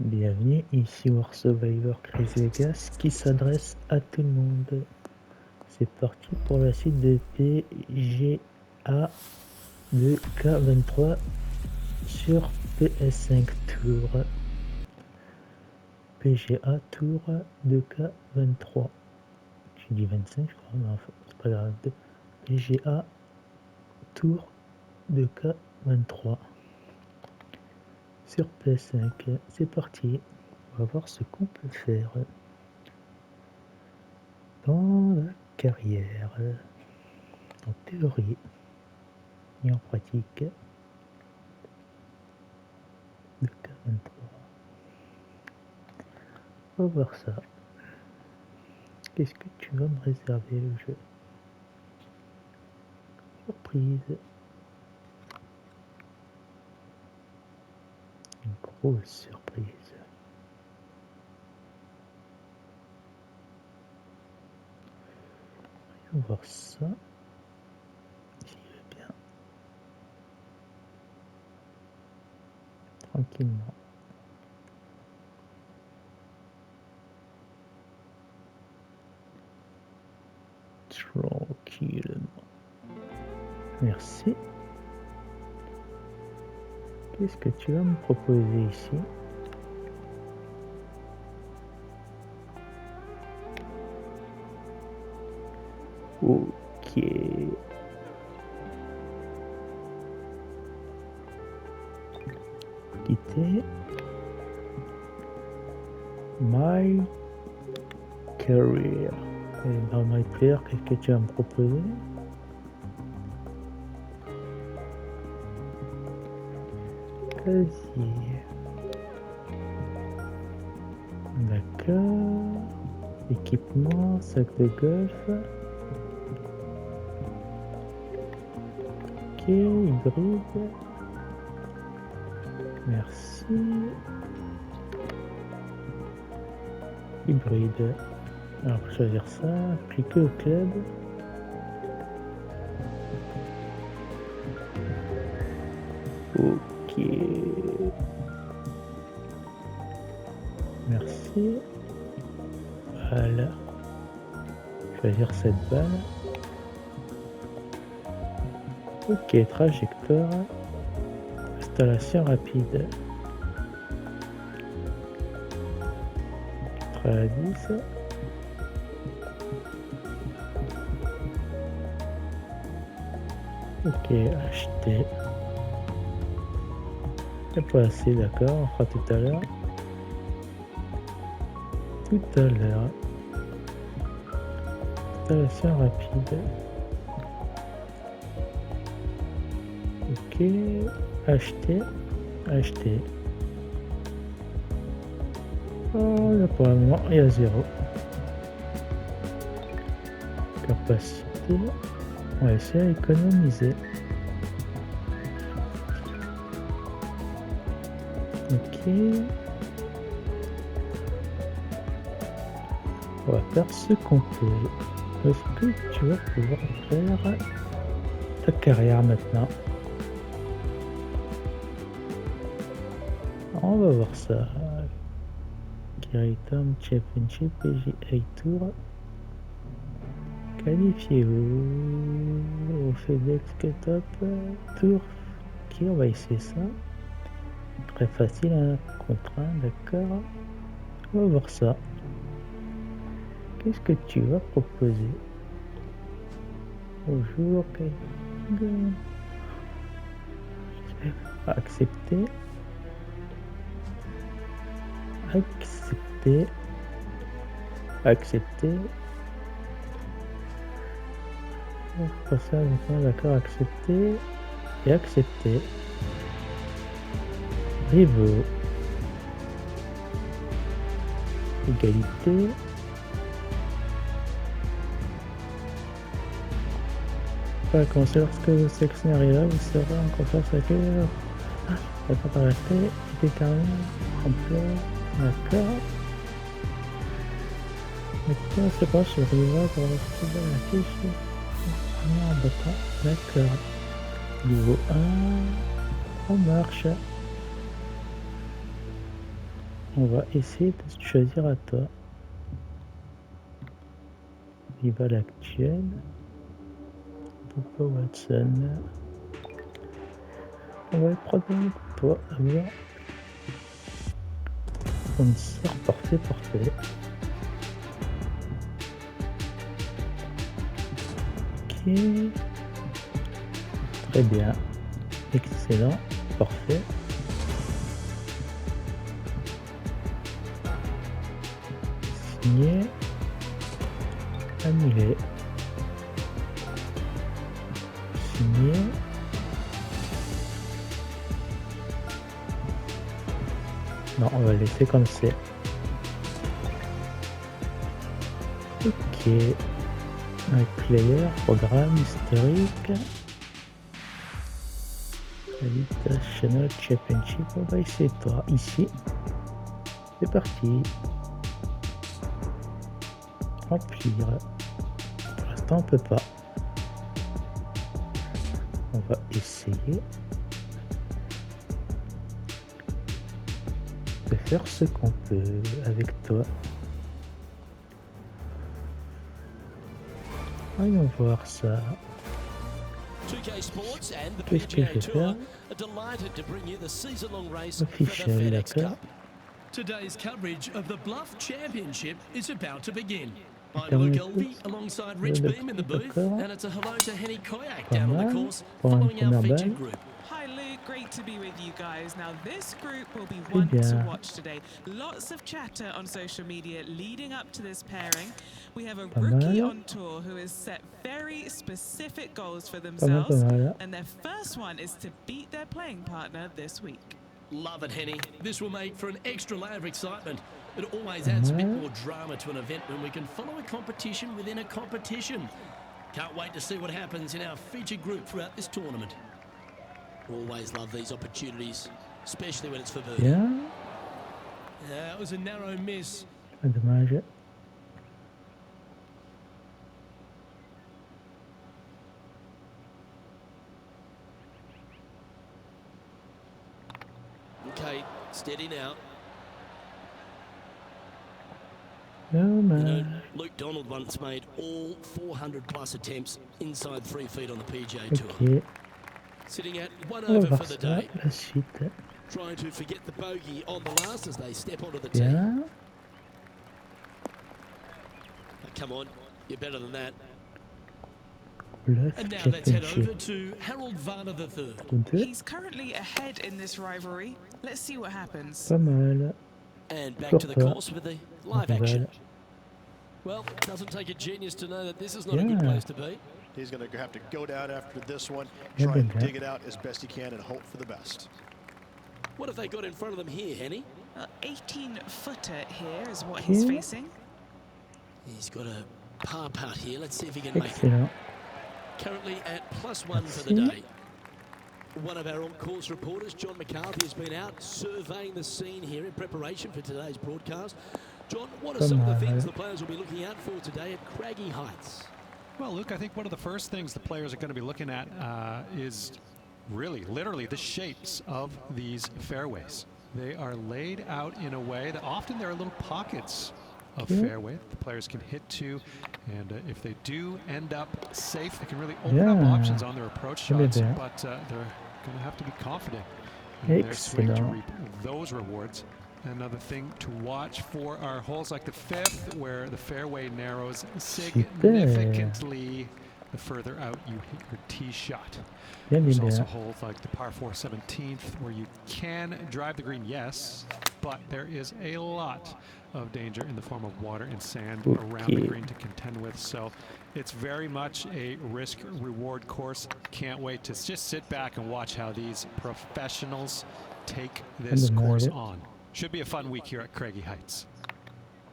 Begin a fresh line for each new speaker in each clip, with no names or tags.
Bienvenue, ici War Survivor Crazy Vegas qui s'adresse à tout le monde. C'est parti pour la suite de PGA de K23 sur PS5 Tour. PGA Tour de K23. J'ai dit 25 je crois, mais enfin c'est pas grave. PGA Tour de K23 sur PS5. C'est parti. On va voir ce qu'on peut faire dans la carrière, en théorie et en pratique de K23. On va voir ça. Qu'est-ce que tu vas me réserver le jeu? Surprise. Une grosse surprise. On va voir ça. S'il veut bien. Tranquillement. Tranquillement. Merci. Qu'est-ce que tu vas me proposer ici? Ok. Quitter. My career. Et dans My Player, qu'est-ce que tu vas me proposer? Casier. D'accord. Équipement, sac de golf. Ok, hybride. Merci. Hybride. Alors, pour choisir ça, cliquez au club. Ok. Merci. Voilà. Choisir cette balle. Ok, trajectoire. Installation rapide. 90. Ok, acheter. C'est pas assez, d'accord, on fera tout à l'heure. Tout à l'heure. Installation rapide. Ok, acheter. Acheter. Oh, là pour le moment, il y a 0. Capacité. On va essayer d'économiser. Ok. On va faire ce qu'on peut. Est-ce que tu vas pouvoir faire ta carrière maintenant? On va voir ça. Kiritom Championship PGA Tour. Qualifiez-vous au FedEx Cup Tour. Ok, on va essayer ça. Très facile, hein, contre 1, d'accord. On va voir ça. Qu'est-ce que tu vas proposer? Bonjour, accepter. Accepter. Accepter. Pour ça, maintenant, d'accord, accepter. Et accepter. Rivaux. Égalité. Pour commencer, lorsque vous sélectionnerez là, vous serez en confiance avec eux. Ah, la porte arrêtée, déterminé, complet, d'accord. Maintenant, c'est pas sur Riva pour retrouver la fiche. En battant, d'accord. Niveau 1, on marche. On va essayer de choisir à toi. Rival actuel. Papa Watson. On va prendre pour avoir sponsor parfait. Ok. Très bien. Excellent. Parfait. Signé. Annulé. Signé. Non, on va laisser comme c'est. Ok. Un player, programme historique. Invitational Championship. On va essayer toi ici. C'est parti. Remplir. Pour l'instant, on peut pas. On va essayer de faire ce qu'on peut avec toi. Voyons voir ça. Qu'est-ce que je vais faire? Officiel, d'accord.
Today's coverage of the Bluff Championship is about to begin. I'm Luke Elvey alongside Rich Beam in the booth, and it's a hello to Henny Koyak down on the course, following our featured group.
Hi Luke, great to be with you guys. Now this group will be one to watch today. Lots of chatter on social media leading up to this pairing. We have a rookie on tour who has set very specific goals for themselves, and their first one is to beat their playing partner this week.
Love it, Henny. This will make for an extra layer of excitement. It always adds a bit more drama to an event when we can follow a competition within a competition. Can't wait to see what happens in our featured group throughout this tournament. Always love these opportunities, especially when it's for birdie. Yeah, it was a narrow miss.
Dommage.
Okay, steady now.
You
know, Luke Donald once made all 400 plus attempts inside 3 feet on the PGA Tour. Sitting at 1 over for the day. Trying to forget the bogey on the last as they step onto the tee. Oh, come on, you're better than that.
Bluff
and now let's head over to Harold Varner III.
He's currently ahead in this rivalry. Let's see what happens.
Pas mal.
And back to the course with the live action. Well, it doesn't take a genius to know that this is not a good place to be.
He's going to have to go down after this one, try and dig it out as best he can and hope for the best.
What have they got in front of them here, Henny?
18-footer here is what he's facing.
He's got a par putt here. Let's see if he can make it. Currently at +1 for the day. One of our on-course reporters, John McCarthy, has been out surveying the scene here in preparation for today's broadcast. John, what are some of the things the players will be looking out for today at Craggy Heights?
Well, Luke, I think one of the first things the players are going to be looking at is really, literally, the shapes of these fairways. They are laid out in a way that often there are little pockets of fairway the players can hit to, and if they do end up safe, they can really open up options on their approach shots, but they're going to have to be confident in their swing to reap those rewards. Another thing to watch for are holes like the 5th, where the fairway narrows significantly the further out you hit your tee shot. There's also holes like the par 4 17th, where you can drive the green, yes, but there is a lot of danger in the form of water and sand around the green to contend with. So it's very much a risk-reward course. Can't wait to just sit back and watch how these professionals take this course on. Should be a fun week here at Craggy Heights.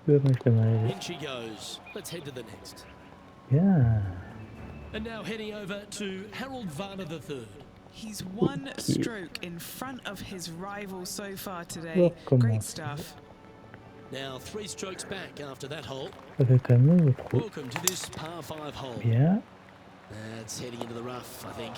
In she goes. Let's head to the next. And now heading over to Harold Varner III.
He's one stroke in front of his rival so far today. Great stuff.
Now 3 strokes back after that hole. Welcome to this par 5 hole. That's heading into the rough, I think.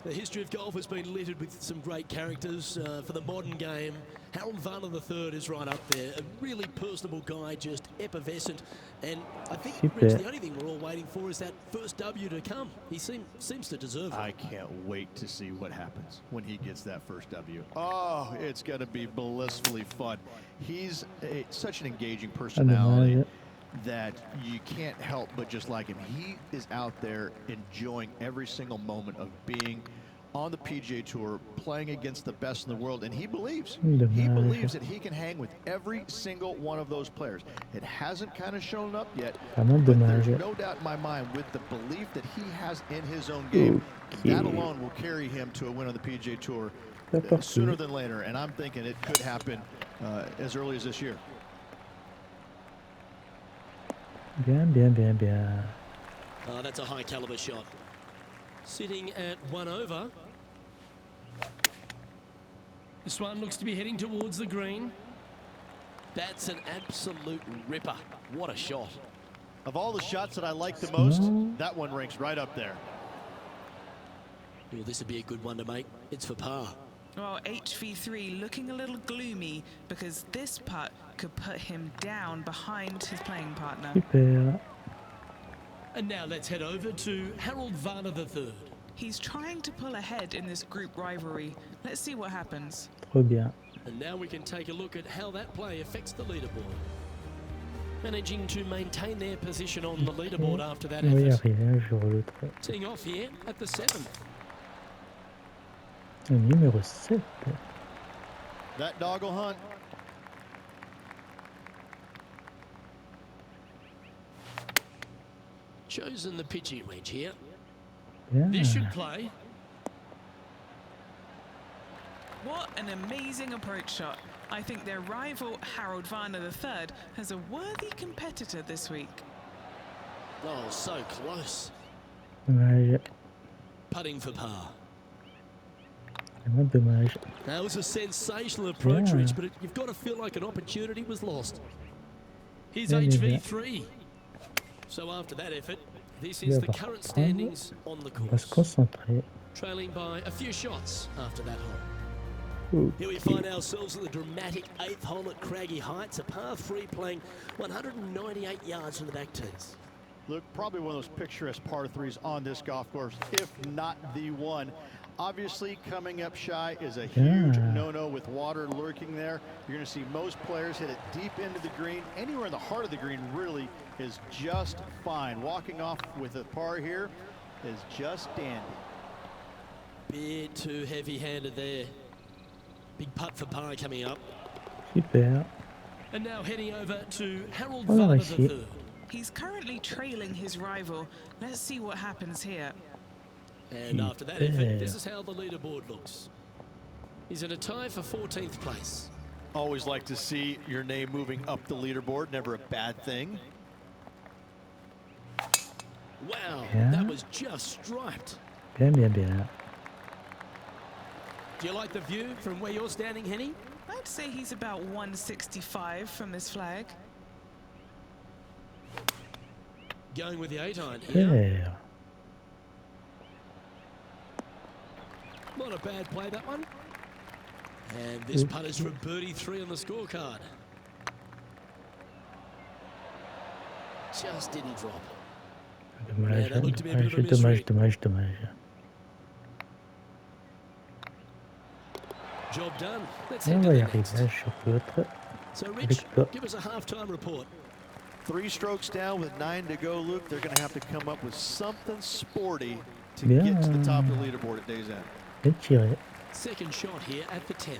The history of golf has been littered with some great characters for the modern game. Harold Varner III is right up there. A really personable guy, just effervescent. And I think, Rich, the only thing we're all waiting for is that first W to come. He seems to deserve it.
I can't wait to see what happens when he gets that first W. Oh, it's going to be blissfully fun. He's such an engaging personality that you can't help but just like him. He is out there enjoying every single moment of being on the PGA Tour, playing against the best in the world, and he believes that he can hang with every single one of those players. It hasn't kind of shown up yet, but there's no doubt in my mind with the belief that he has in his own game, that alone will carry him to a win on the PGA Tour sooner than later, and I'm thinking it could happen as early as this year.
Bien.
Oh, that's a high caliber shot. Sitting at 1 over. This one looks to be heading towards the green. That's an absolute ripper. What a shot.
Of all the shots that I like the most, that one ranks right up there.
Well, this would be a good one to make. It's for par.
Well, HV3 looking a little gloomy because this putt could put him down behind his playing partner.
Super.
And now let's head over to Harold Varner III.
He's trying to pull ahead in this group rivalry. Let's see what happens.
Trop bien.
And now we can take a look at how that play affects the leaderboard. Managing to maintain their position on the leaderboard after that effort. Teeing off here at the 7th.
Numéro 7.
That dog will hunt.
Chosen the pitching wedge here.
Yeah.
This should play.
What an amazing approach shot. I think their rival Harold Varner III has a worthy competitor this week.
Oh, so close.
Dommage.
Putting for par.
Dommage.
That was a sensational approach, Rich, but you've got to feel like an opportunity was lost. Here's HV3. So after that effort, this is the current standings on the course. Trailing by a few shots after that hole. Here we find ourselves at the dramatic 8th hole at Craggy Heights, a par 3 playing 198 yards from the back tees.
Look, probably one of those picturesque par 3s on this golf course, if not the one. Obviously, coming up shy is a huge no-no with water lurking there. You're going to see most players hit it deep into the green. Anywhere in the heart of the green really is just fine. Walking off with a par here is just dandy.
Bit too heavy-handed there. Big putt for par coming up.
Super.
And now heading over to Harold Varner III.
He's currently trailing his rival. Let's see what happens here.
And after that effort, this is how the leaderboard looks. He's in a tie for 14th place.
Always like to see your name moving up the leaderboard. Never a bad thing.
Wow, that was just striped.
Bien.
Do you like the view from where you're standing, Henny?
I'd say he's about 165 from this flag.
Going with the 8-iron here. Not a bad play, that one. And this putt is for birdie 3 on the scorecard. Just didn't drop.
Dommage.
That looked to be a bit of a mystery.
Dommage.
Job done. Let's
On
head to
va y
the
arriver
next.
sur l'autre.
So, Rich, give us a halftime report.
3 strokes down with 9 to go, Luke. They're going to have to come up with something sporty to
Bien.
get to the top of the leaderboard at day's end.
Bien tiré.
Second shot here at the 10th.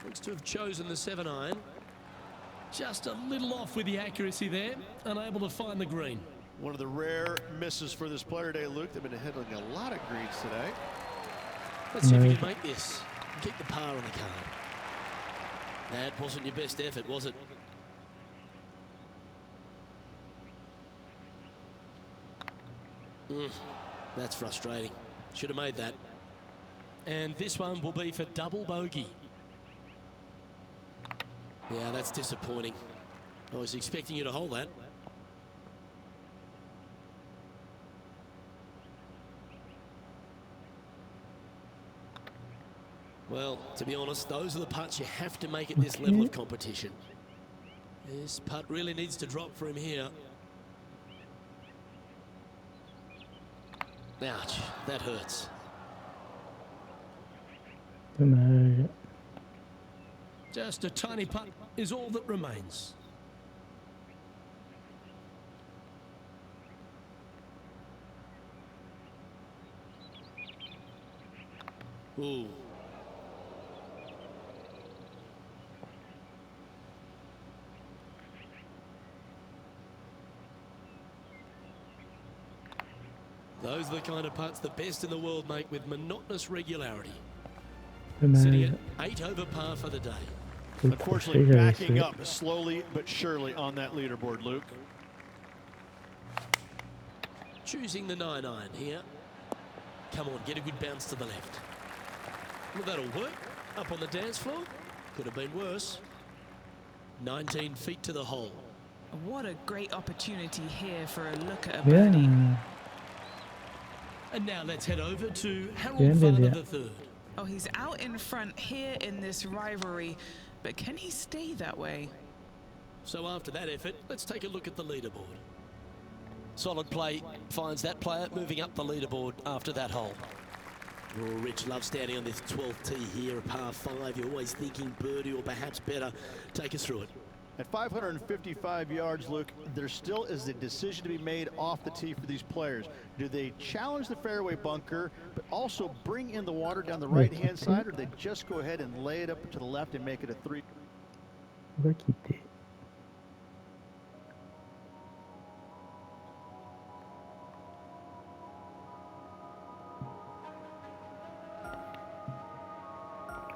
Looks to have chosen the 7-iron. Just a little off with the accuracy there. Unable to find the green.
One of the rare misses for this player today, Luke. They've been hitting a lot of greens today.
Let's see if we can make this. Keep the par on the card. That wasn't your best effort, was it? That's frustrating. Should have made that. And this one will be for double bogey. Yeah, that's disappointing. I was expecting you to hold that. Well, to be honest, those are the putts you have to make at this level of competition. This putt really needs to drop for him here. Ouch, that hurts.
Dommage.
Just a tiny putt is all that remains. Ooh. Those are the kind of putts the best in the world make with monotonous regularity. Sitting at 8 over par for the day.
Unfortunately, backing up slowly but surely on that leaderboard, Luke.
Choosing the 9-iron here. Come on, get a good bounce to the left. Well, that'll work. Up on the dance floor. Could have been worse. 19 feet to the hole.
What a great opportunity here for a look at a birdie.
And now let's head over to Harold Varner III.
Oh, he's out in front here in this rivalry, but can he stay that way?
So after that effort, let's take a look at the leaderboard. Solid play finds that player moving up the leaderboard after that hole. Oh, Rich loves standing on this 12th tee here, a par 5. You're always thinking birdie or perhaps better. Take us through it.
At 555 yards, Luke, there still is a decision to be made off the tee for these players. Do they challenge the fairway bunker, but also bring in the water down the right-hand side, or do they just go ahead and lay it up to the left and make it a 3?
On va quitter.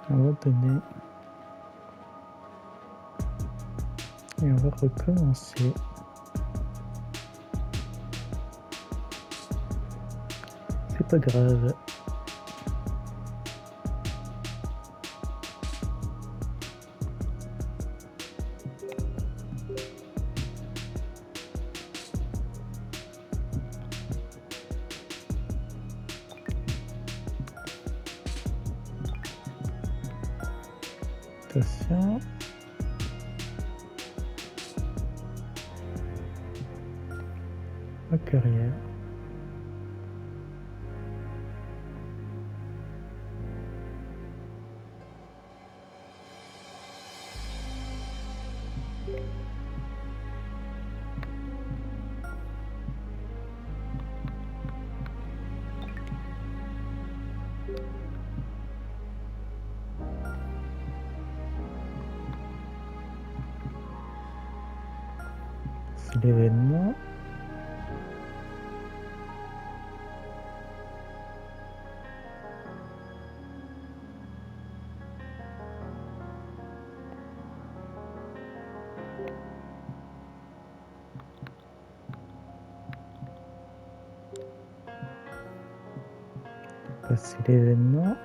On va donner. Et on va recommencer. C'est pas grave. Attention. Ma carrière. C'est l'événement. C'est l'événement.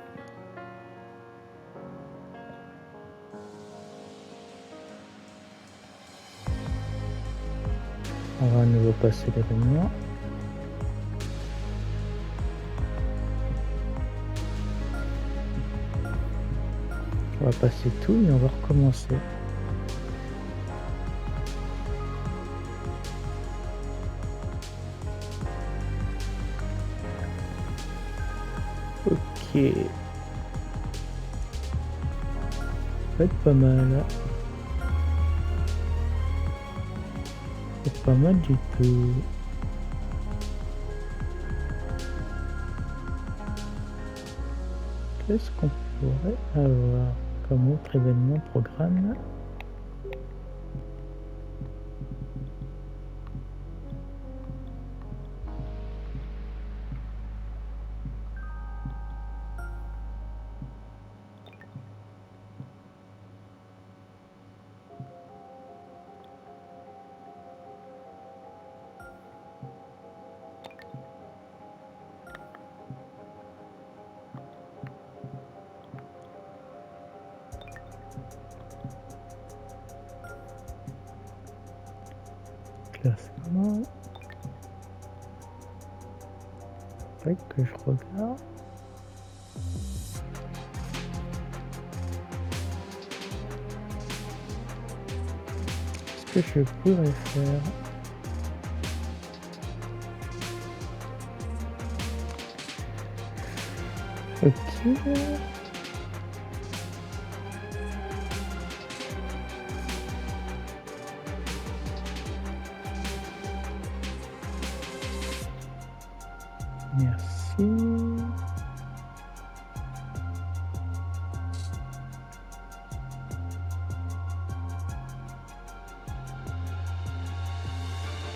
On va à nouveau passer l'événement. On va passer tout et on va recommencer. Ok. Ça va être pas mal. C'est pas mal du tout. Qu'est-ce qu'on pourrait avoir comme autre événement programme? Classement. Faudrait que je regarde. que je pourrais faire? Ok. Merci.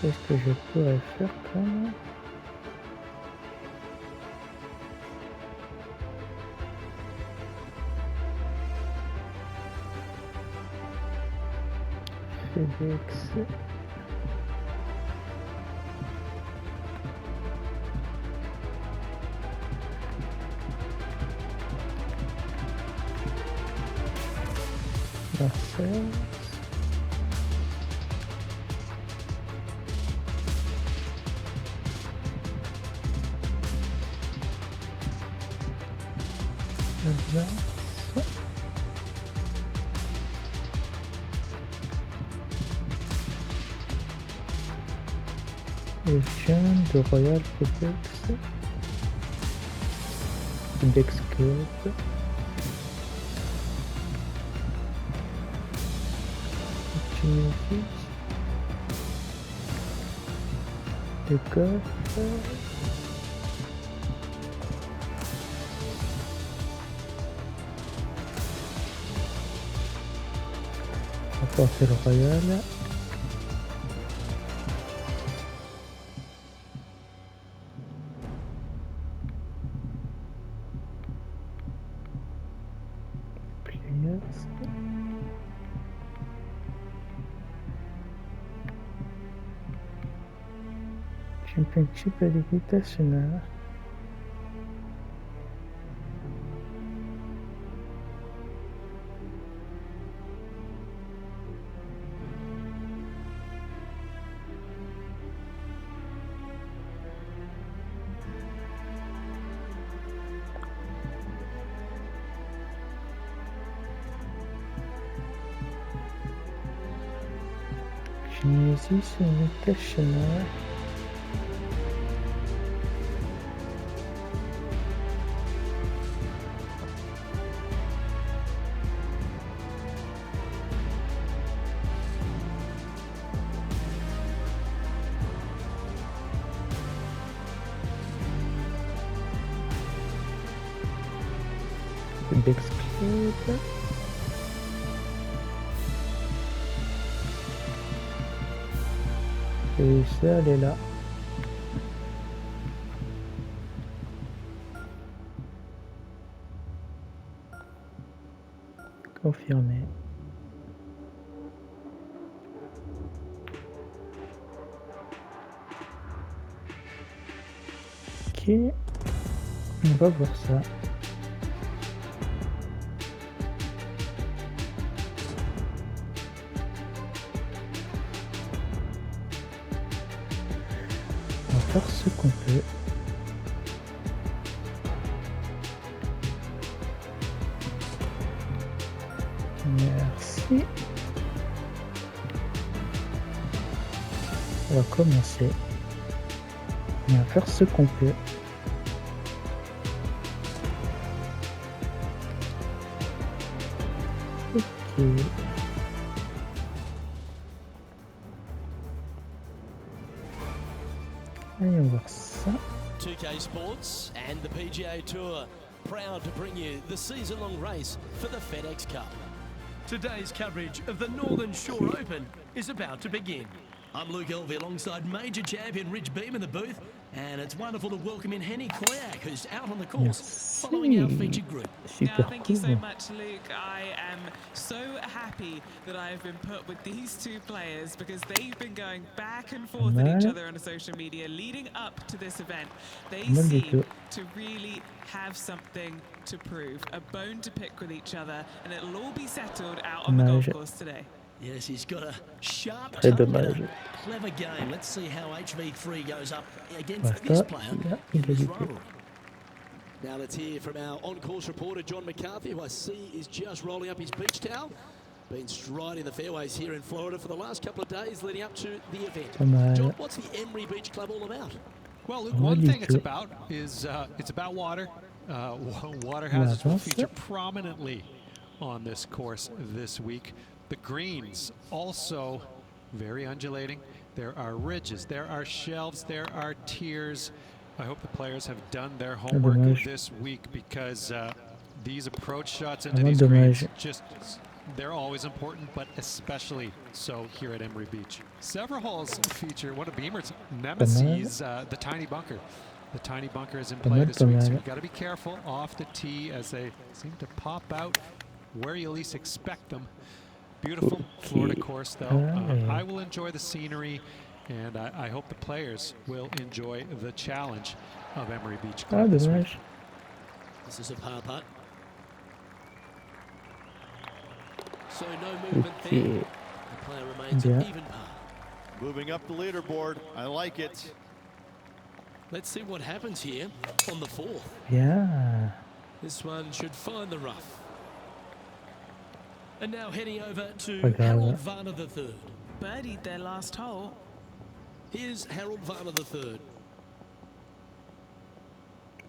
Qu'est-ce que je pourrais faire comme? FedEx. Marseille. Et chaîne de Royal FedEx. FedEx Club. Tunisie. Le coffre. Apporter le Royal. Championship Invitational. Tunisie, c'est Invitational. FedEx Club. Et ça, elle est là. Confirmé. Ok. On va voir ça. Faire ce qu'on peut. Merci. On va commencer. On va faire ce qu'on peut. Ok. Allez, on va voir ça.
2K Sports and the PGA Tour, proud to bring you the season-long race for the FedEx Cup. Today's coverage of the Northern Shore Open is about to begin. I'm Luke Elvey alongside major champion Rich Beam in the booth, and it's wonderful to welcome in Henny Koyak, who's out on the course following our featured group.
Yeah, thank you so much, Luke. I am so happy that I have been put with these two players because they've been going back and forth at each other on social media leading up to this event. They seem to really have something to prove, a bone to pick with each other, and it'll all be settled out on the golf course today.
Yes, he's got a sharp tongue and a clever game. Let's see how HV3 goes up against this player in this rivalry. Now let's hear from our on-course reporter, John McCarthy, who I see is just rolling up his beach towel. Been striding the fairways here in Florida for the last couple of days leading up to the event.
Pas mal.
John, what's the Emery Beach Club all about?
Well, Luke,
On va
one thing it's
l'été.
about is it's about water. Water hazards will
avance.
feature prominently on this course this week. The greens also very undulating. There are ridges, there are shelves, there are tiers. I hope the players have done their homework
dommage.
this week because these approach shots into
Vraiment
these greens,
dommage.
they're always important, but especially so here at Emery Beach. Several holes feature one of Beamer's nemesis, the tiny bunker. The tiny bunker is in play this week, so you've got to be careful off the tee as they seem to pop out where you least expect them. Beautiful Florida course, though. I will enjoy the scenery, and I hope the players will enjoy the challenge of Emery Beach
Ah,
Club this week.
dommage.
This is a par putt. So no movement there.
Ok.
The player remains
Yeah.
at even par.
Moving up the leaderboard. I like it.
Let's see what happens here on the fourth.
Bien.
This one should find the rough. And now heading over to
Pas grave.
Harold Varner III.
Birdied their last hole.
Here's Harold Varner III.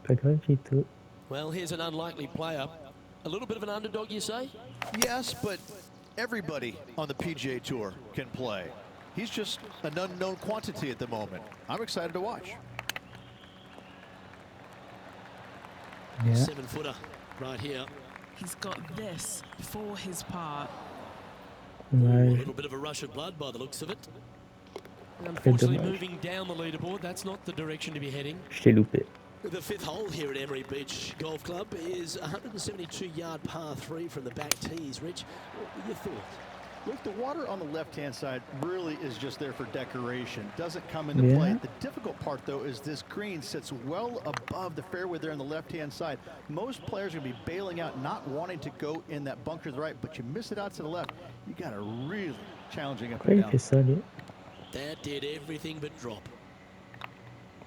Pas grave du tout.
Well, here's an unlikely player. A little bit of an underdog, you say?
Yes, but everybody on the PGA Tour can play. He's just an unknown quantity at the moment. I'm excited to watch.
Yeah.
7-footer right here.
He's got this for his par.
A
Dommage.
little bit of a rush of blood by the looks of it. Unfortunately,
dommage.
moving down the leaderboard, that's not the direction to be heading.
Je t'ai loupé.
The fifth hole here at Emery Beach Golf Club is a 172-yard par 3 from the back tees. Rich, what are your thoughts?
Look, the water on the left-hand side really is just there for decoration. Doesn't come into
Yeah.
play. The difficult part, though, is this green sits well above the fairway there on the left-hand side. Most players are going to be bailing out, not wanting to go in that bunker to the right, but you miss it out to the left. You got a really challenging up
Pourquoi
and
il
down.
fait ça, lui?
That did everything but drop.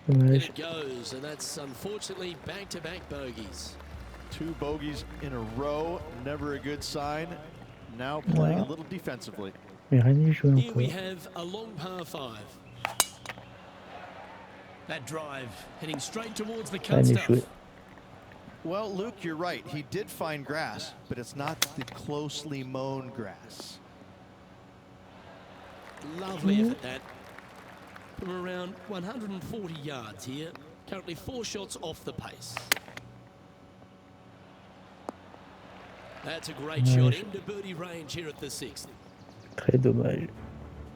And
Dommage.
it goes, and that's unfortunately back-to-back bogeys.
2 bogeys in a row, never a good sign. Now playing a little defensively.
Mais rien n'y joue
Here we
encore.
have a long par 5. That drive heading straight towards the cut
Rien n'y
stuff.
joué.
Well, Luke, you're right. He did find grass, but it's not the closely mown grass.
Lovely effort that. From around 140 yards here. Currently 4 shots off the pace. That's a great shot
Nice.
into birdie range here at the 6th.
Très dommage.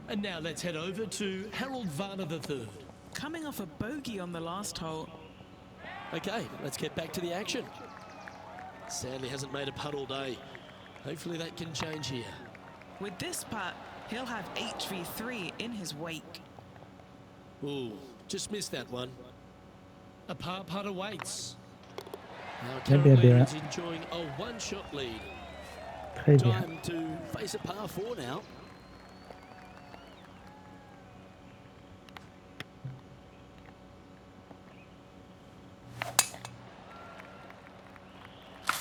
And now let's head over to Harold Varner III.
Coming off a bogey on the last hole.
Okay, let's get back to the action. Sadly hasn't made a putt all day. Hopefully that can change here.
With this putt, he'll have HV3 in his wake.
Ooh, just missed that one. A par putt awaits. Now
Bien,
currently
bien.
he's enjoying a one-shot lead.
Très bien.
Time to face a par 4 now.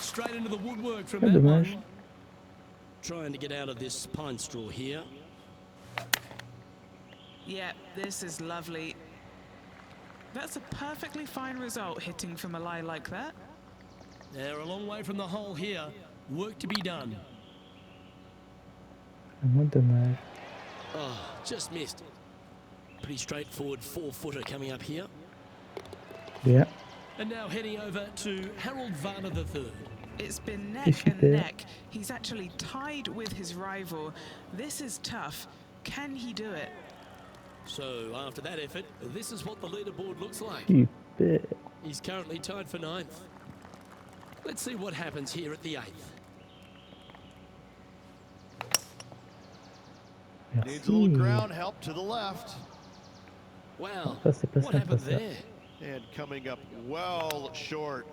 Straight into the woodwork from
Ah,
that
dommage.
one. Trying to get out of this pine straw here.
Yeah, this is lovely. That's a perfectly fine result hitting from a lie like that.
They're a long way from the hole here. Work to be done.
Vraiment dommage.
Oh, just missed. Pretty straightforward 4-footer coming up here.
Bien.
And now heading over to Harold Varner III.
It's been
C'est
neck and
super.
neck. He's actually tied with his rival. This is tough. Can he do it?
So after that effort, this is what the leaderboard looks like.
Super.
He's currently tied for 9th. Let's see what happens here at the 8th.
Needs a little
Merci.
ground help to the left.
Wow,
Ça, c'est pas
what
sympa,
happened
ça.
there?
And coming up well short.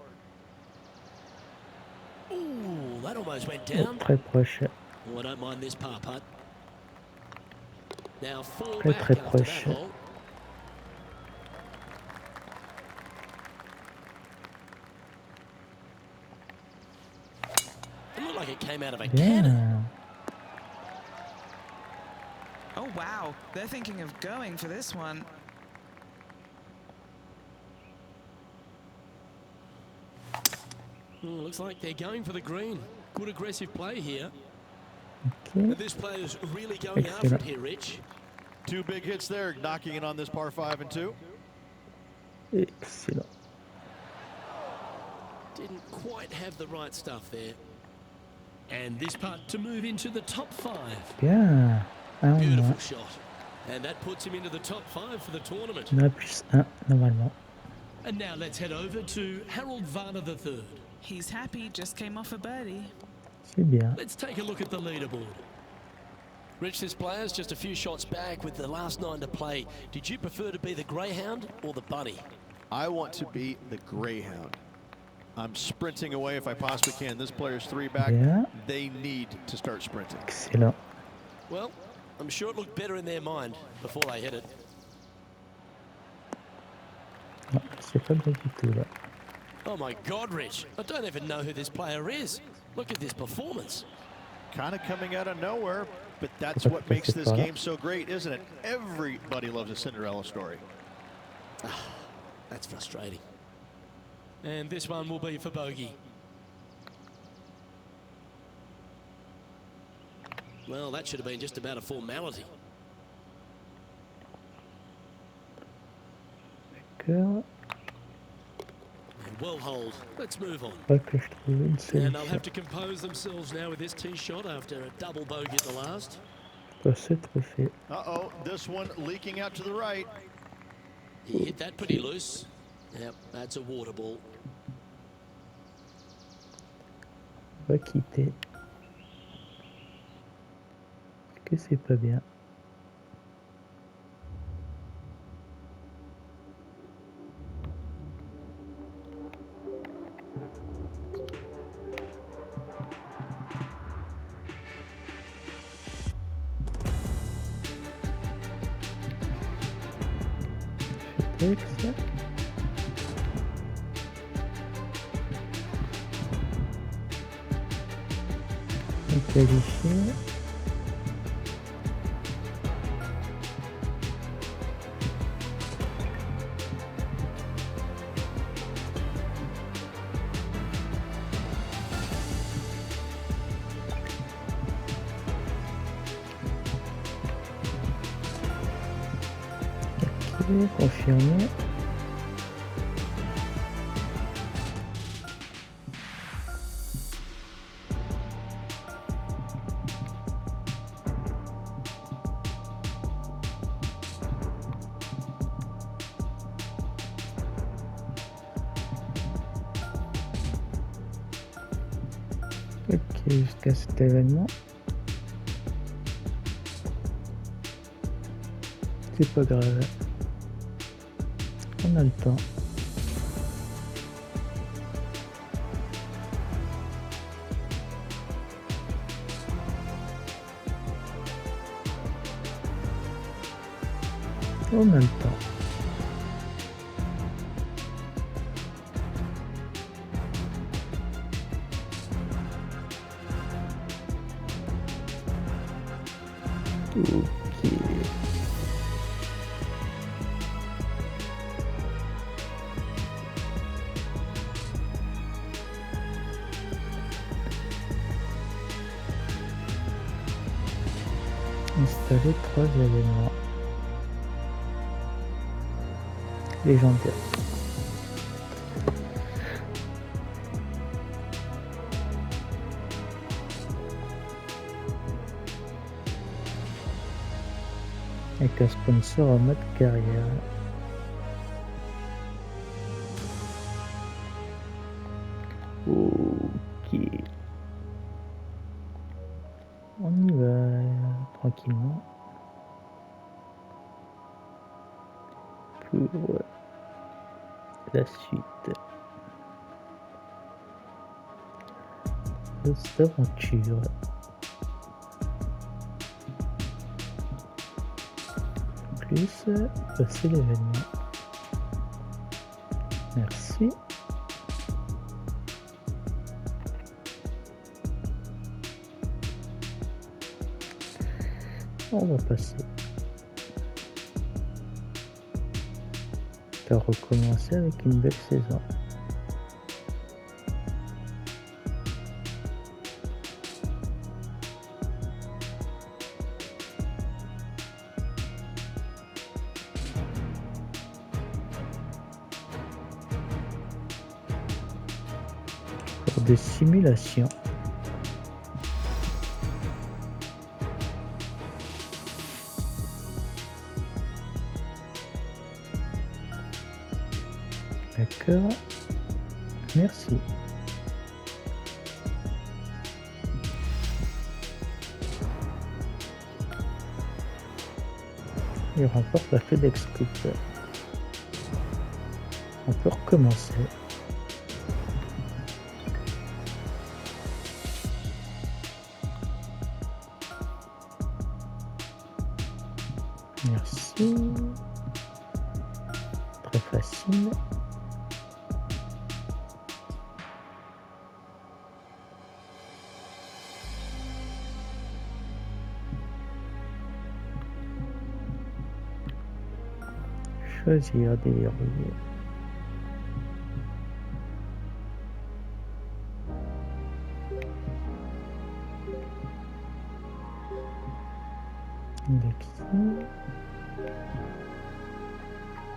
Ooh, that almost went
Oh,
down.
très proche.
Oh, I don't mind this par putt. Now 4
Très,
back
très
after that
proche.
hole. It looked like it came out of a cannon.
Bien.
wow, they're thinking of going for this one.
Looks like they're going for the green. Good aggressive play here.
Ok.
And this player's really going after it here, Rich.
2 big hits there, knocking it on this par 5 and 2.
Excellent.
Didn't quite have the right stuff there. And this putt to move into the top 5.
Bien. Un
Beautiful
moins.
shot. And that puts him into the top 5 for the tournament.
On a +1 normalement.
And now let's head over to Harold Varner III.
He's happy, just came off a birdie.
C'est bien.
Let's take a look at the leaderboard. Rich, this player's just a few shots back with the last 9 to play. Did you prefer to be the greyhound or the bunny?
I want to be the greyhound. I'm sprinting away if I possibly can. This player's 3 back.
Bien.
They need to start sprinting.
Excellent.
Well, I'm sure it looked better in their mind before they hit it.
Non, c'est pas bien du tout là.
Oh my God, Rich. I don't even know who this player is. Look at this performance.
Kind of coming out of nowhere, but that's
Pas
what
tout à
makes
fait
this
pas.
game so great, isn't it? Everybody loves a Cinderella story.
That's frustrating. And this one will be for bogey. Well, that should have been just about a formality.
D'accord.
And well hold. Let's move on.
Pas que je trouve une
And they'll
solution.
have to compose themselves now with this tee shot after a double bogey at the last.
Pas ce trophée.
Uh-oh, this one leaking out to the right.
He hit that pretty loose. Yep, that's a water ball.
On va quitter. Est-ce que c'est pas bien? Je fais avec ça. On qualifie. Ok, confirmé. Ok, jusqu'à cet événement. C'est pas grave. On a le temps. On a le temps. Ok. Installer 3 éléments légendaires. Avec un sponsor en mode carrière. Ok. On y va tranquillement. Pour la suite de cette aventure. Plus passer l'événement. Merci. On va passer. Tu as recommencé avec une belle saison. Pour des simulations. D'accord. Merci. Il remporte la FedEx Cup. On peut recommencer. Merci. Très facile. Choisir des verrouillés. Indexer.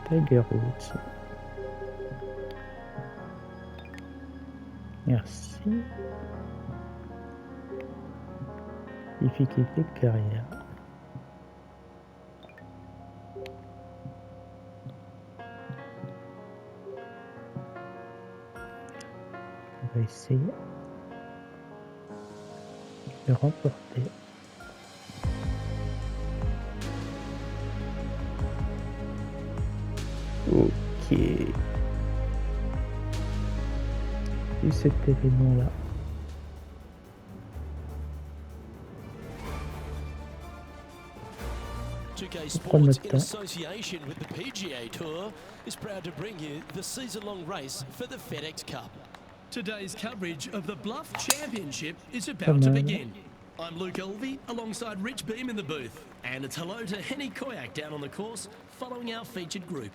Tiger Woods. Merci. Difficulté de carrière. On va essayer de remporter. Ok. Et cet événement-là.
2K Sports, in association with the PGA Tour, is proud to bring you the season-long race for the FedEx Cup. Today's coverage of the Bluff Championship is about to begin. I'm Luke Elvey, alongside Rich Beam in the booth. And it's hello to Henny Koyak down on the course, following our featured group.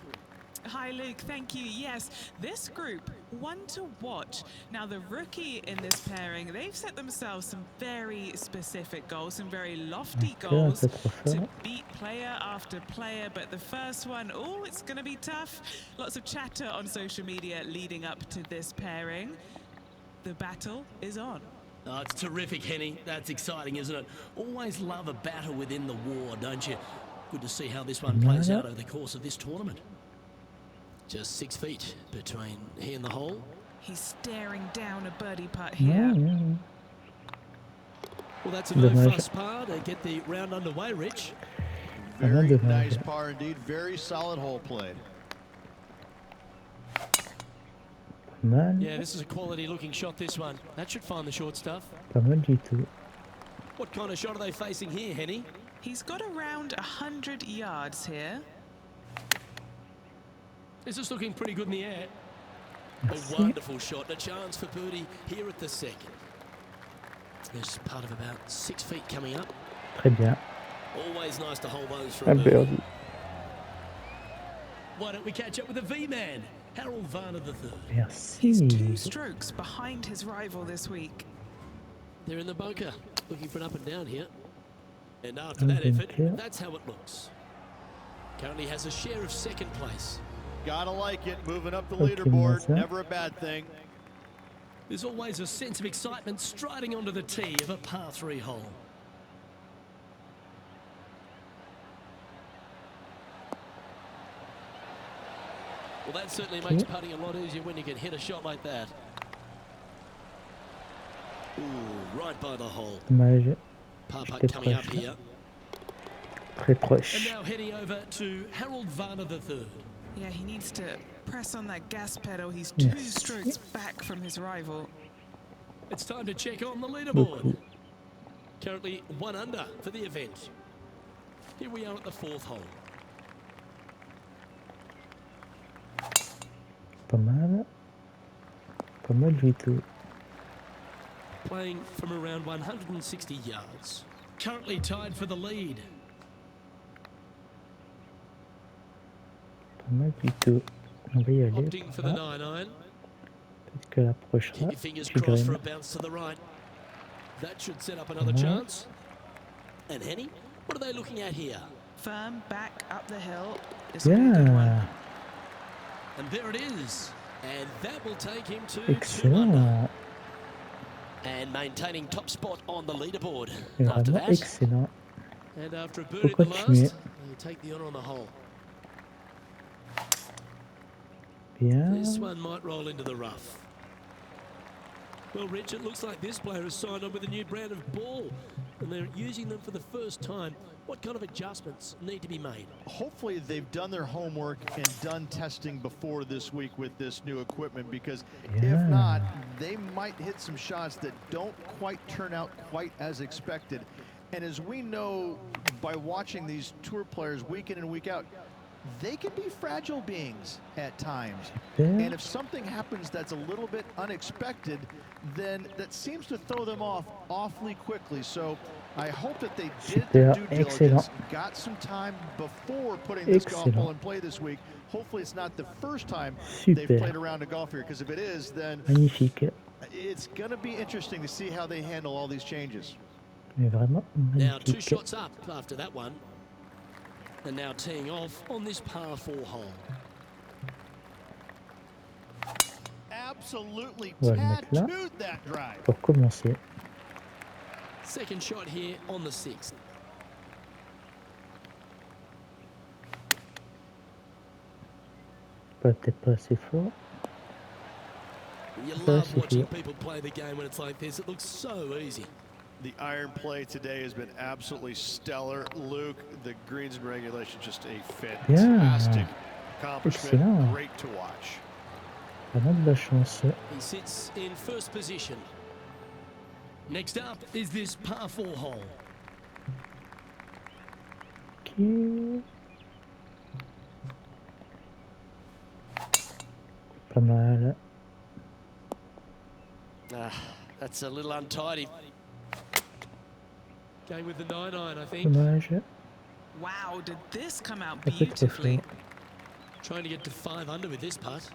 Hi Luke, thank you. Yes, this group, one to watch. Now the rookie in this pairing, they've set themselves some very specific goals, some very lofty goals to beat player after player. But the first one, oh, it's going to be tough. Lots of chatter on social media leading up to this pairing. The battle is on.
Oh, it's terrific, Henny. That's exciting, isn't it? Always love a battle within the war, don't you? Good to see how this one plays out over the course of this tournament. Just 6 feet between he and the hole.
He's staring down a birdie putt here.
Well, that's a no fuss par to get the round underway, Rich.
Very nice par indeed. Very solid hole played.
Yeah, this is a quality looking shot, this one. That should find the short stuff.
Pas mal du tout.
What kind of shot are they facing here, Henny?
He's got around 100 yards here.
This is looking pretty good in the air. A wonderful shot, a chance for birdie here at the second. There's part of about 6 feet coming up.
Très bien.
Always nice to hold those for a birdie. Why don't we catch up with the V-man, Harold Varner III.
Merci.
He's 2 strokes behind his rival this week.
They're in the bunker, looking for an up and down here. And after that effort, that's how it looks. Currently has a share of second place.
Gotta like it, moving up the leaderboard, never a bad thing.
There's always a sense of excitement striding onto the tee of a par 3 hole. Well, that certainly makes putting a lot easier when you can hit a shot like that. Ooh, right by the hole. Par putt coming up here.
Très proche.
And now heading over to Harold Varner III.
Yeah, he needs to press on that gas pedal. He's 2 strokes back from his rival.
It's time to check on the leaderboard. Currently 1 under for the event. Here we are at the 4th hole.
Pas mal. Pas mal du tout.
Playing from around 160 yards. Currently tied for the lead.
mal du tout. On va y aller.
Opting for the 9-iron.
Peut-être qu'elle approchera.
Keep your fingers
Tu
crossed for a
graines.
bounce to the right. That should set up another
Ouais.
chance. And Henny, what are they looking at here?
Firm back up the hill. This will be a good one.
Bien.
And there it is. And that will take him to 2 under.
Excellent.
And maintaining top spot on the leaderboard.
Mais
After
vraiment
that,
excellent.
and after a
Faut
birdie at the
continuer.
last, you take the honour on the hole.
Bien.
This one might roll into the rough. Well, Rich, it looks like this player has signed on with a new brand of ball, and they're using them for the first time. What kind of adjustments need to be made?
Hopefully they've done their homework and done testing before this week with this new equipment, because
Yeah.
if not, they might hit some shots that don't quite turn out quite as expected. And as we know by watching these tour players week in and week out, they can be fragile beings at times.
Super.
And if something happens that's a little bit unexpected, then that seems to throw them off awfully quickly. So I hope that they did their
Super.
due diligence,
Excellent.
got some time before putting this golf ball
Excellent.
in play this week. Hopefully it's not the first time
Super.
they've played around a golf here, because if it is, then
Magnifique.
it's going to be interesting to see how they handle all these changes.
Mais vraiment
Now 2
magnifique.
shots up after that one. And now teeing off on this par 4 hole.
Absolutely
On va le mettre là.
tattooed that drive.
Pour commencer.
Second shot here on the 6th.
Peut-être pas assez fort.
You
Ça,
love
c'est
watching
fait.
people play the game when it's like this. It looks so easy.
The iron play today has been absolutely stellar. Luke, the greens and regulation, just a fantastic accomplishment.
Excellent.
Great to watch.
Vraiment de la chance.
He sits in first position. Next up is this par 4 hole.
Ok. Pas mal.
That's a little untidy. Going with the 9-iron, I think.
Dommage.
Wow, did this come out
Un peu trop
beautifully?
fort.
Trying to get to 5 under with this putt.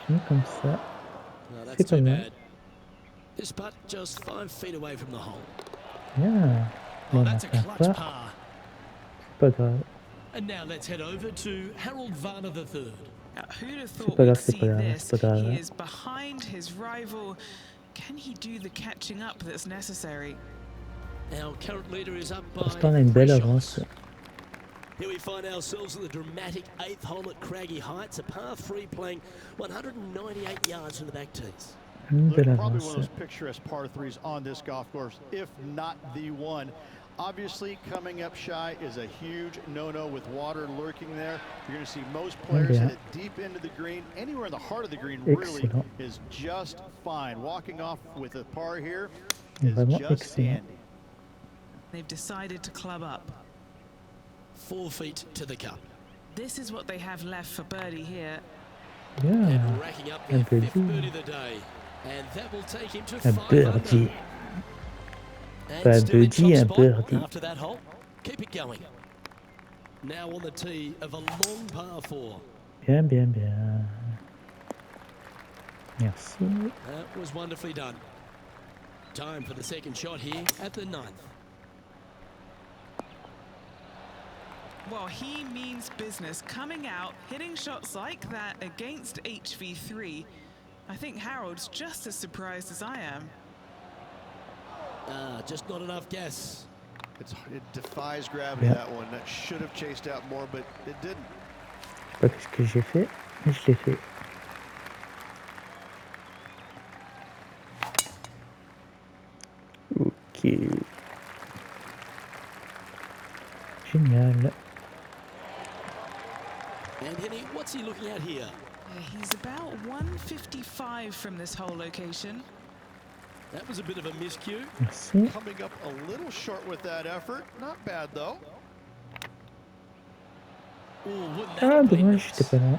Fini comme ça.
No, that's
C'est pas
too
mal.
bad. This putt just 5 feet away from the hole.
Bien.
Oh,
Bon, on
that's a
n'atteint
clutch
pas.
par.
Pas grave.
And now let's head over to Harold Varner III.
Now, who'd have thought
pas
we'd
grave, c'est
see
pas grave,
this?
c'est pas grave.
He is behind his rival. Can he do the catching up that's necessary?
Our current leader is up by
Pourtant, on a une belle
3
avance.
shots. Here we find ourselves at the dramatic 8th hole at Craggy Heights, a par 3 playing 198 yards from the back tees.
Une belle
Probably one of
avance.
those picturesque par threes on this golf course, if not the one. Obviously, coming up shy is a huge no-no with water lurking there. You're going to see most players
bien.
hit it deep into the green. Anywhere in the heart of the green really
Excellent.
is just fine. Walking off with a par here
Vraiment
is just
excellent.
dandy.
They've decided to club up.
4 feet to the cup.
This is what they have left for birdie here.
Bien.
And racking up their
Un
5th
birdie.
birdie of the day. And that will take him to
Un
5
birdie.
under. And
Pas un
still in
birdie,
top
un
spot
birdie.
after that hole. Keep it going. Now on the tee of a long par 4.
Bien, bien, bien. Merci.
That was wonderfully done. Time for the second shot here at the 9th.
Well, he means business. Coming out, hitting shots like that against HV3. I think Harold's just as surprised as I am.
Just not enough gas.
It defies gravity,
Yeah.
that one. That should have chased out more, but it didn't.
Je sais pas ce que j'ai fait, mais je l'ai fait. Ok. Génial.
And Henny, what's he looking at here?
Yeah, he's about 155 from this whole location.
That was a bit of a miscue.
Merci.
Coming up a little short with that effort. Not bad, though.
Oh, wouldn't that
Ah,
have been
dommage, j'étais
nice?
pas là.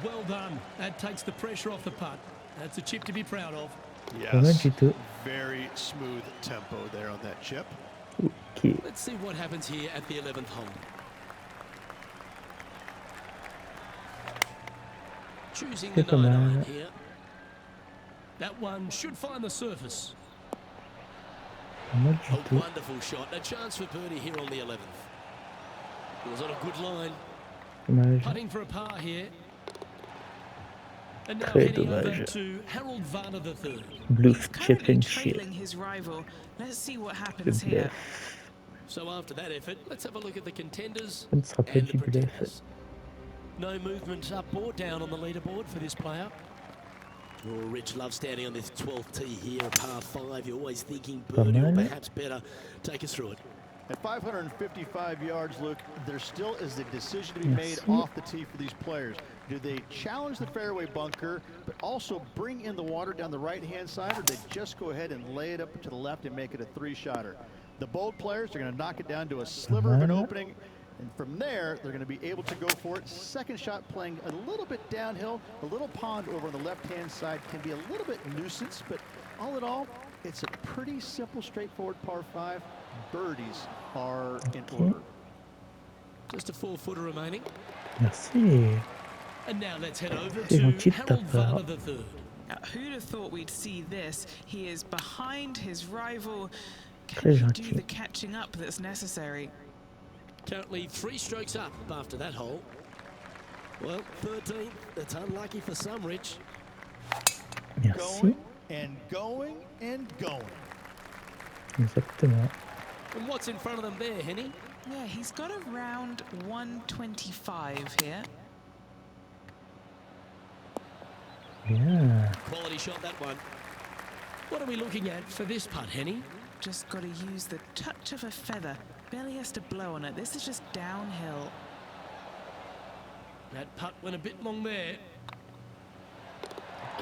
Well done. That takes the pressure off the putt. That's a chip to be proud of.
Pas mal
Yes,
du tout.
very smooth tempo there on that chip.
Ok.
Let's see what happens here at the 11th hole. Choosing the
C'est pas
9-iron
mal.
here. That one should find the surface.
Pas mal
A
du tout.
wonderful shot. A chance for birdie here on the 11th. It was on a good line.
Dommage.
Putting for a par here. And now
Très
heading over
dommage.
to Harold Varner III.
Bluff
Currently
Championship.
trailing his rival. Let's see what
Le
happens here.
bluff.
So after that effort, let's have a look at the contenders
Ce ne sera pas
and the
du bluff.
pretenders. No movement up or down on the leaderboard for this player. Oh, Rich loves standing on this 12th tee here, a par 5. You're always thinking birdie or
mal.
perhaps better. Take us through it.
At 555 yards, Luke, there still is a decision to be
Merci.
made off the tee for these players. Do they challenge the fairway bunker, but also bring in the water down the right-hand side, or they just go ahead and lay it up to the left and make it a three-shotter? The bold players are going to knock it down to a sliver of an opening, and from there, they're going to be able to go for it. Second shot playing a little bit downhill. A little pond over on the left-hand side can be a little bit nuisance, but all in all, it's a pretty simple, straightforward par 5. Birdies are in order.
Just a 4-footer remaining.
Merci.
And now let's head over
C'est
to
gentil de ta
Harold
part.
Varner III.
Now, who'd have thought we'd see this? He is behind his rival. Can
Très
he do
gentil.
the catching up that's necessary?
Currently 3 strokes up after that hole. Well, 13th. That's unlucky for some, Rich.
Merci.
Going and going and going.
Exactement.
And what's in front of them there, Henny?
Yeah, he's got around 125 here.
Bien.
Quality shot, that one. What are we looking at for this putt, Henny?
Just got to use the touch of a feather. Barely has to blow on it. This is just downhill.
That putt went a bit long there.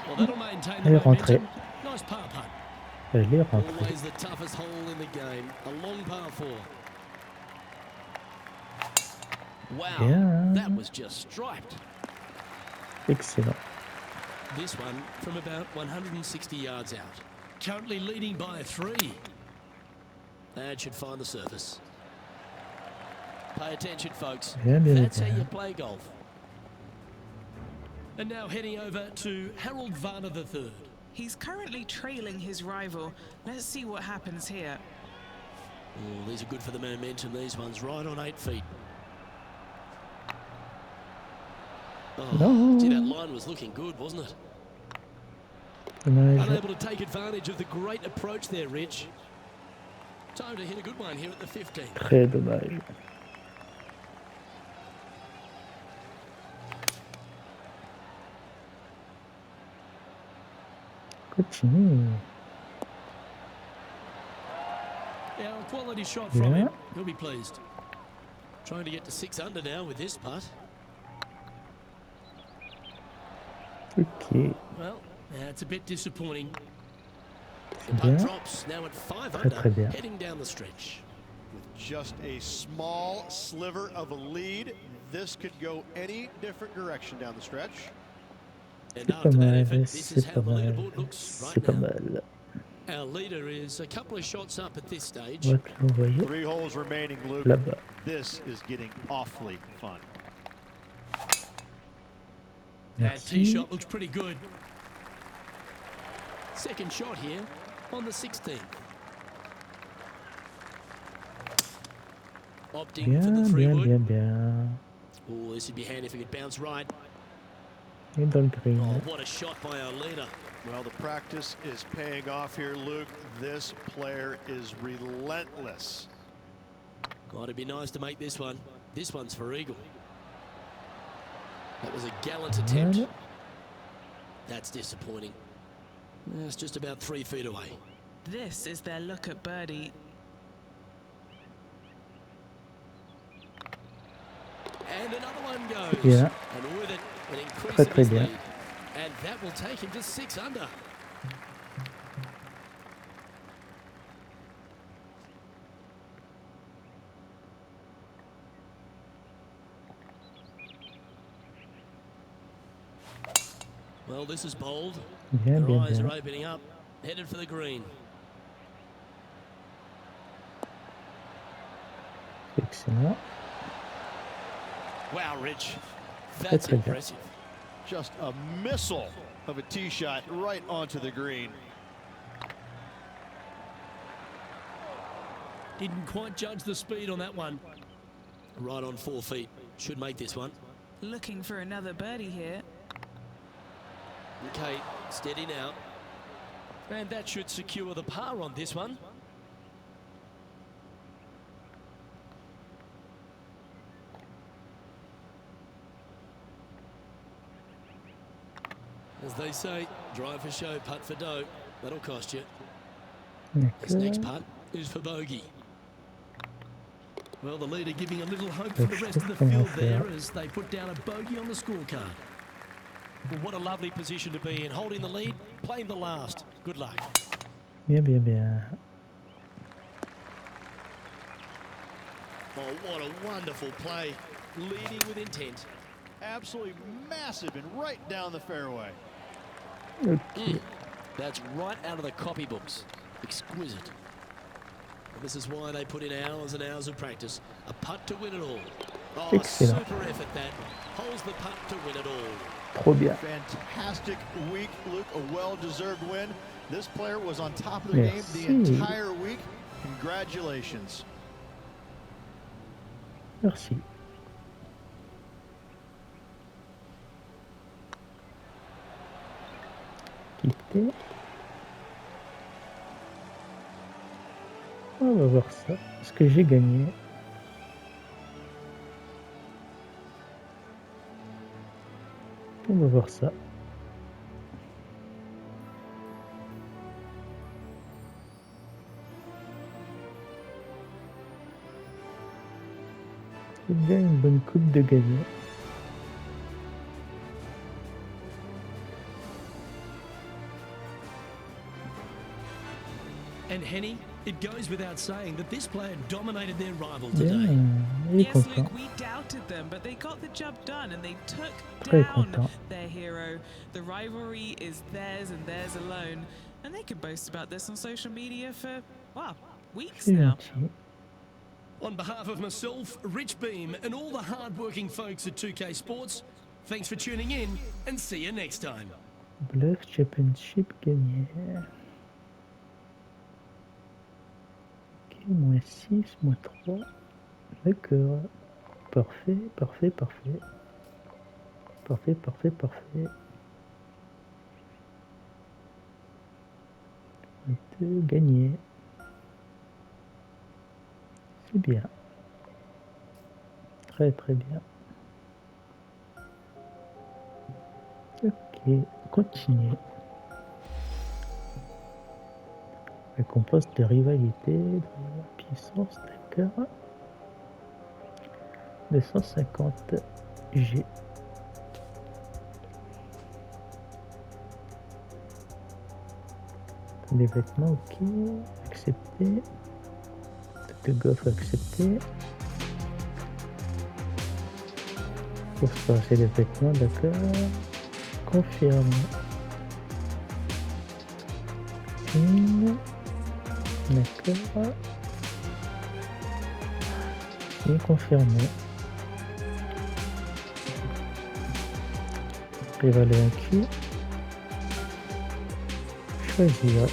Well, that'll maintain the
Elle est rentrée.
momentum. Nice par putt.
Elle est rentrée.
Always the toughest hole in the game. A long par 4. Wow,
Yeah.
that was just striped.
Excellent.
This one from about 160 yards out. Currently leading by 3. That should find the surface. Pay attention, folks.
Bien, bien,
That's how
bien.
you play golf. And now heading over to Harold Varner III.
He's currently trailing his rival. Let's see what happens here.
Oh, these are good for the momentum. These ones right on 8 feet. Oh,
No.
gee, that line was looking good, wasn't it?
Dommage.
Unable to take advantage of the great approach there, Rich. Time to hit a good one here at the 15.
Très dommage. Continue.
Yeah, a quality shot from
Yeah.
him. He'll be pleased. Trying to get to 6 under now with this putt.
Ok.
Well, that's a bit disappointing.
C'est
The putt
bien.
drops now at 5
Très,
under,
très bien.
heading down the stretch.
With just a small sliver of a lead, this could go any different direction down the stretch.
And
C'est pas
after that
mal.
effort, this is
C'est
how
pas
the
mal.
leaderboard looks
C'est
right
pas
now.
mal.
Our leader is a couple of shots up at this stage.
On va te l'envoyer
3 holes remaining, Luke.
là-bas.
This is getting awfully fun.
That tee
Merci.
shot looks pretty good. Second shot here on the 16th. Opting for the
Bien,
3
bien,
wood.
bien, bien.
Oh, this would be handy if it could bounce right.
Et dans le green.
Oh, what a shot by our leader.
Well, the practice is paying off here, Luke. This player is relentless.
God, it'd be nice to make this one. This one's for eagle. That was a gallant attempt.
Voilà.
That's disappointing. It's just about 3 feet away.
This is their look at birdie.
And another one goes.
Yeah.
And with it, an increase
Très,
in
très
his
bien.
lead. And that will take him to 6 under. Well, this is bold.
Bien,
Their
bien,
eyes
bien.
are opening up. Headed for the green.
Excellent.
Wow, Rich.
Très,
That's
très bien.
impressive.
Just a missile of a tee shot right onto the green.
Didn't quite judge the speed on that one. Right on 4 feet. Should make this one.
Looking for another birdie here.
Okay, steady now. And that should secure the par on this one. As they say, drive for show, putt for dough. That'll cost you. This next putt is for bogey. Well, the leader giving a little hope for the rest of the field there as they put down a bogey on the scorecard. Well, what a lovely position to be in, holding the lead, playing the last. Good luck.
Bien, bien, bien.
Oh, what a wonderful play. Leading with intent.
Absolutely massive and right down the fairway.
That's right out of the copybooks. Exquisite. And this is why they put in hours and hours of practice. A putt to win it all. Oh,
Excellent.
super effort that. Holds the putt to win it all.
Trop bien.
Fantastic week, Luke. A well-deserved win. This player was on top of the game
Merci.
the entire week. Congratulations.
Merci. Quitter. On va voir ça. Est-ce que j'ai gagné? On va voir ça. C'est bien une bonne coupe de gagner.
And Henny, it goes without saying that this player dominated their rival
Bien,
today.
il est
Yes,
content.
Luke, we doubted them, but they got the job done and they took
Très
down
content.
their hero. The rivalry is theirs and theirs alone. And they can boast about this on social media for, wow, weeks
C'est
now.
gentil.
On behalf of myself, Rich Beam, and all the hard-working folks at 2K Sports, thanks for tuning in and see you next time.
Bluff Championship gagné. Ok, moins 6, moins 3. D'accord. Parfait, parfait, parfait. Parfait, parfait, parfait. 2, gagné. C'est bien. Très très bien. Ok, continuez. Récompense de rivalité, de puissance, d'accord. 250 G. Des vêtements, ok. Accepté. De golf, accepté. Pour ça, c'est des vêtements, d'accord. Confirme. Une. D'accord. Et confirmé. Rival vaincu. Choisir.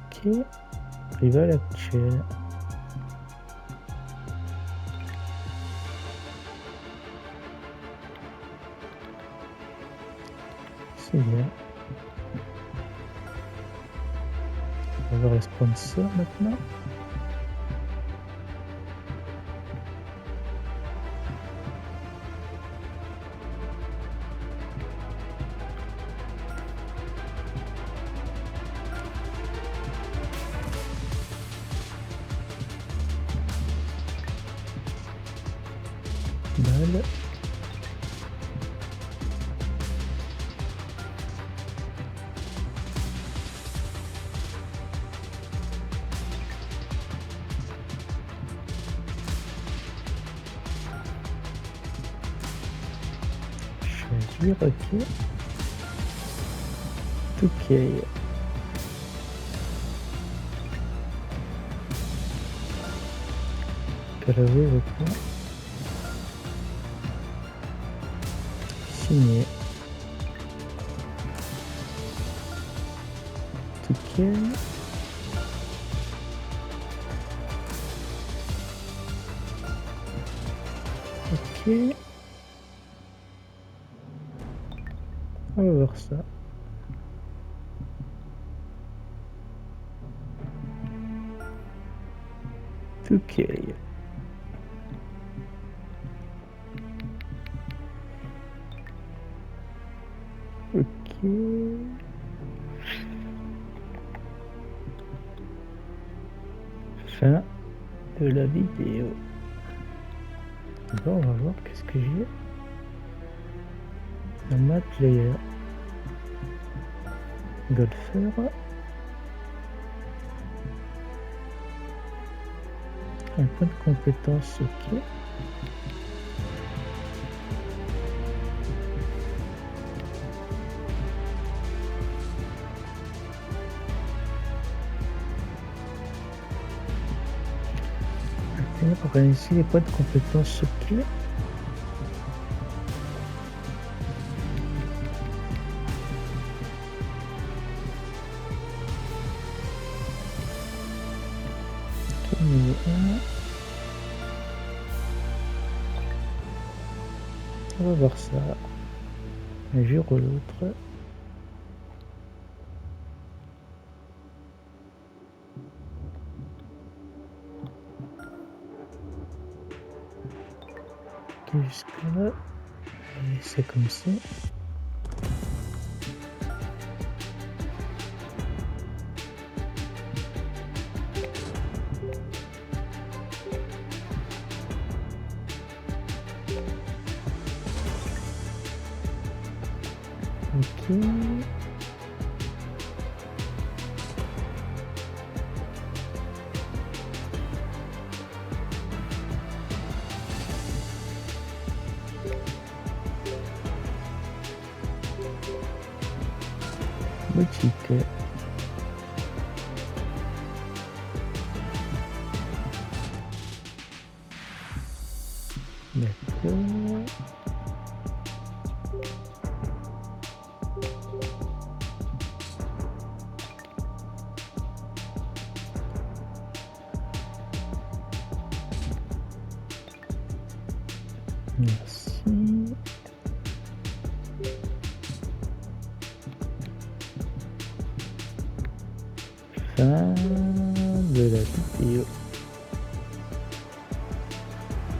Ok. Rival actuel. C'est bien. On va voir les sponsors maintenant. Balle. tir, ok. Ok. Gravé, ok. Signé. Ok. Ok. On va voir ça. Ok. Ok. Fin de la vidéo. Bon, on va voir qu'est-ce que j'ai. Un map player. Golfeur. Un point de compétence, ok. Organiser les points de compétence, ok. Niveau 1. On va voir ça. Un jour ou l'autre. Ok, jusqu'à là. On va laisser comme ça. Ok. Boutique. D'accord. Merci. Fin de la vidéo.